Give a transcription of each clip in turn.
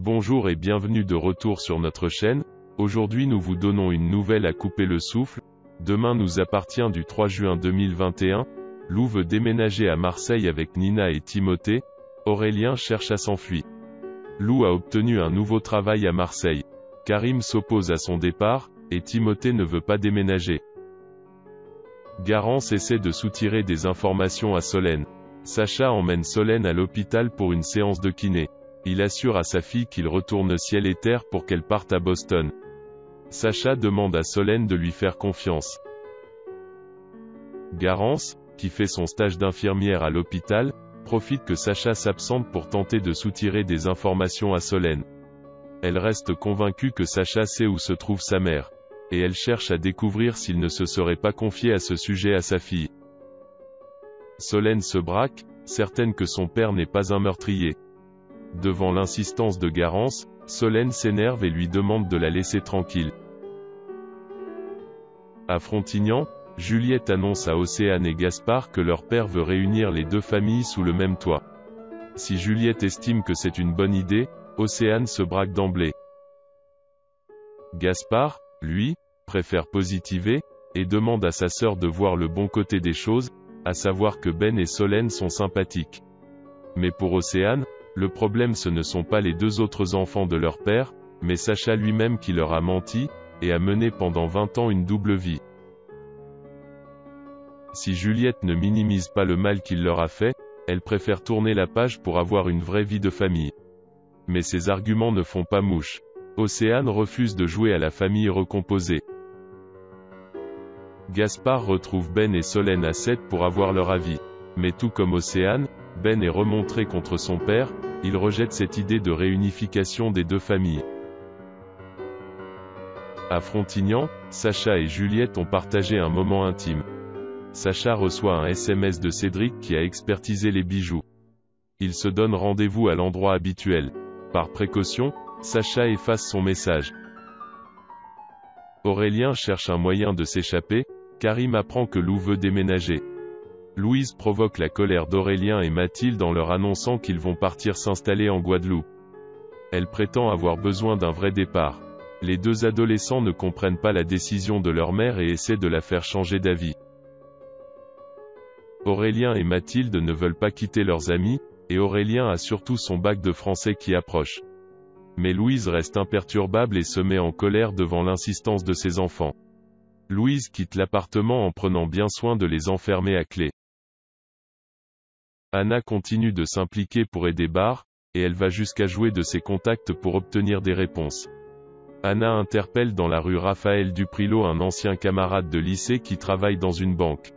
Bonjour et bienvenue de retour sur notre chaîne. Aujourd'hui nous vous donnons une nouvelle à couper le souffle. Demain nous appartient du 3 juin 2021. Lou veut déménager à Marseille avec Nina et Timothée. Aurélien cherche à s'enfuir. Lou a obtenu un nouveau travail à Marseille. Karim s'oppose à son départ, et Timothée ne veut pas déménager. Garance essaie de soutirer des informations à Solène. Sacha emmène Solène à l'hôpital pour une séance de kiné. Il assure à sa fille qu'il retourne ciel et terre pour qu'elle parte à Boston. Sacha demande à Solène de lui faire confiance. Garance, qui fait son stage d'infirmière à l'hôpital, profite que Sacha s'absente pour tenter de soutirer des informations à Solène. Elle reste convaincue que Sacha sait où se trouve sa mère. Et elle cherche à découvrir s'il ne se serait pas confié à ce sujet à sa fille. Solène se braque, certaine que son père n'est pas un meurtrier. Devant l'insistance de Garance, Solène s'énerve et lui demande de la laisser tranquille. À Frontignan, Juliette annonce à Océane et Gaspard que leur père veut réunir les deux familles sous le même toit. Si Juliette estime que c'est une bonne idée, Océane se braque d'emblée. Gaspard, lui, préfère positiver, et demande à sa sœur de voir le bon côté des choses, à savoir que Ben et Solène sont sympathiques. Mais pour Océane, le problème ce ne sont pas les deux autres enfants de leur père, mais Sacha lui-même qui leur a menti, et a mené pendant 20 ans une double vie. Si Juliette ne minimise pas le mal qu'il leur a fait, elle préfère tourner la page pour avoir une vraie vie de famille. Mais ces arguments ne font pas mouche. Océane refuse de jouer à la famille recomposée. Gaspard retrouve Ben et Solène à 7 pour avoir leur avis. Mais tout comme Océane, Ben est remontré contre son père, il rejette cette idée de réunification des deux familles. À Frontignan, Sacha et Juliette ont partagé un moment intime. Sacha reçoit un SMS de Cédric qui a expertisé les bijoux. Il se donne rendez-vous à l'endroit habituel. Par précaution, Sacha efface son message. Aurélien cherche un moyen de s'échapper, Karim apprend que Lou veut déménager. Louise provoque la colère d'Aurélien et Mathilde en leur annonçant qu'ils vont partir s'installer en Guadeloupe. Elle prétend avoir besoin d'un vrai départ. Les deux adolescents ne comprennent pas la décision de leur mère et essaient de la faire changer d'avis. Aurélien et Mathilde ne veulent pas quitter leurs amis, et Aurélien a surtout son bac de français qui approche. Mais Louise reste imperturbable et se met en colère devant l'insistance de ses enfants. Louise quitte l'appartement en prenant bien soin de les enfermer à clé. Anna continue de s'impliquer pour aider Bar, et elle va jusqu'à jouer de ses contacts pour obtenir des réponses. Anna interpelle dans la rue Raphaël Duprilot un ancien camarade de lycée qui travaille dans une banque.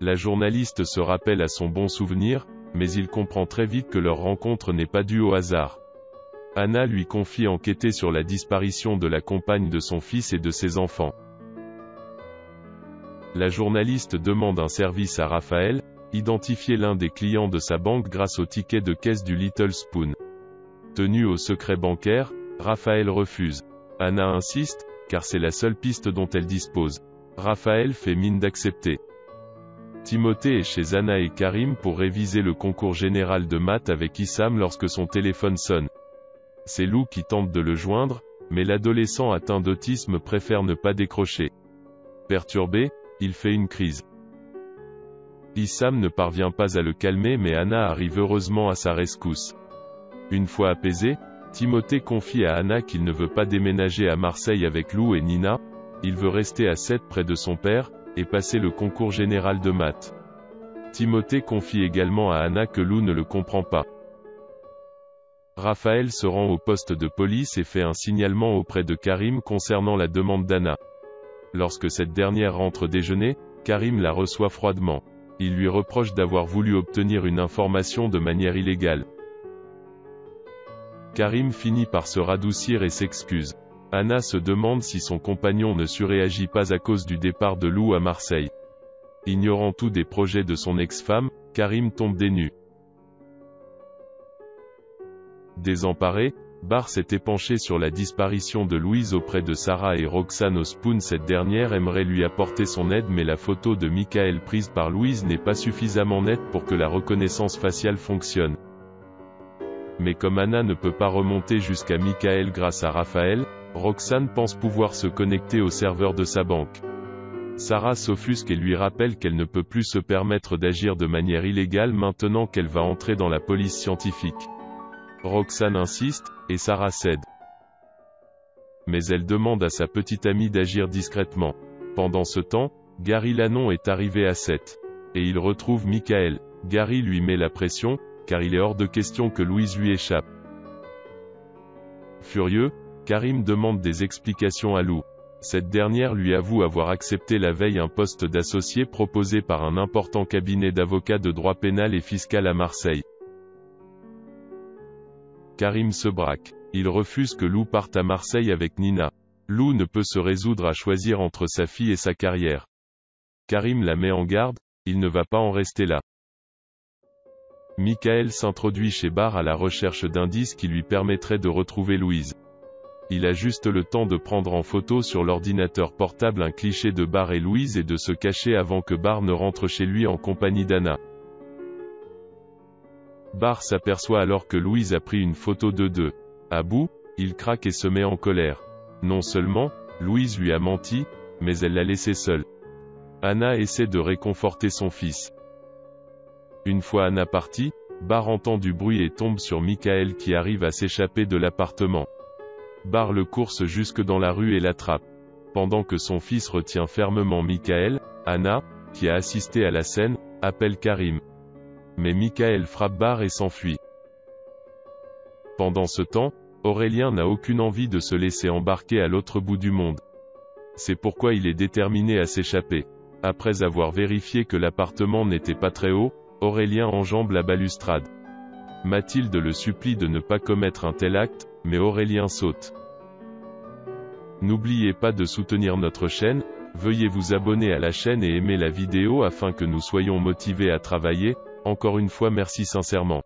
La journaliste se rappelle à son bon souvenir, mais il comprend très vite que leur rencontre n'est pas due au hasard. Anna lui confie enquêter sur la disparition de la compagne de son fils et de ses enfants. La journaliste demande un service à Raphaël, identifier l'un des clients de sa banque grâce au ticket de caisse du Little Spoon. Tenu au secret bancaire, Raphaël refuse. Anna insiste, car c'est la seule piste dont elle dispose. Raphaël fait mine d'accepter. Timothée est chez Anna et Karim pour réviser le concours général de maths avec Issam lorsque son téléphone sonne. C'est Lou qui tente de le joindre, mais l'adolescent atteint d'autisme préfère ne pas décrocher. Perturbé, il fait une crise. Issam ne parvient pas à le calmer mais Anna arrive heureusement à sa rescousse. Une fois apaisé, Timothée confie à Anna qu'il ne veut pas déménager à Marseille avec Lou et Nina, il veut rester à 7 près de son père, et passer le concours général de maths. Timothée confie également à Anna que Lou ne le comprend pas. Raphaël se rend au poste de police et fait un signalement auprès de Karim concernant la demande d'Anna. Lorsque cette dernière rentre déjeuner, Karim la reçoit froidement. Il lui reproche d'avoir voulu obtenir une information de manière illégale. Karim finit par se radoucir et s'excuse. Anna se demande si son compagnon ne surréagit pas à cause du départ de Lou à Marseille. Ignorant tout des projets de son ex-femme, Karim tombe des nues. Désemparé, Bar s'est épanché sur la disparition de Louise auprès de Sarah et Roxane au Spoon. Cette dernière aimerait lui apporter son aide mais la photo de Michael prise par Louise n'est pas suffisamment nette pour que la reconnaissance faciale fonctionne. Mais comme Anna ne peut pas remonter jusqu'à Michael grâce à Raphaël, Roxane pense pouvoir se connecter au serveur de sa banque. Sarah s'offusque et lui rappelle qu'elle ne peut plus se permettre d'agir de manière illégale maintenant qu'elle va entrer dans la police scientifique. Roxane insiste, et Sarah cède. Mais elle demande à sa petite amie d'agir discrètement. Pendant ce temps, Gary Lannon est arrivé à 7. Et il retrouve Michael. Gary lui met la pression, car il est hors de question que Louise lui échappe. Furieux, Karim demande des explications à Lou. Cette dernière lui avoue avoir accepté la veille un poste d'associé proposé par un important cabinet d'avocats de droit pénal et fiscal à Marseille. Karim se braque. Il refuse que Lou parte à Marseille avec Nina. Lou ne peut se résoudre à choisir entre sa fille et sa carrière. Karim la met en garde, il ne va pas en rester là. Michael s'introduit chez Barr à la recherche d'indices qui lui permettraient de retrouver Louise. Il a juste le temps de prendre en photo sur l'ordinateur portable un cliché de Barr et Louise et de se cacher avant que Barr ne rentre chez lui en compagnie d'Anna. Barr s'aperçoit alors que Louise a pris une photo d'eux deux. À bout, il craque et se met en colère. Non seulement, Louise lui a menti, mais elle l'a laissé seul. Anna essaie de réconforter son fils. Une fois Anna partie, Barr entend du bruit et tombe sur Michael qui arrive à s'échapper de l'appartement. Barr le course jusque dans la rue et l'attrape. Pendant que son fils retient fermement Michael, Anna, qui a assisté à la scène, appelle Karim. Mais Michael frappe Barr et s'enfuit. Pendant ce temps, Aurélien n'a aucune envie de se laisser embarquer à l'autre bout du monde. C'est pourquoi il est déterminé à s'échapper. Après avoir vérifié que l'appartement n'était pas très haut, Aurélien enjambe la balustrade. Mathilde le supplie de ne pas commettre un tel acte, mais Aurélien saute. N'oubliez pas de soutenir notre chaîne, veuillez vous abonner à la chaîne et aimer la vidéo afin que nous soyons motivés à travailler. Encore une fois merci sincèrement.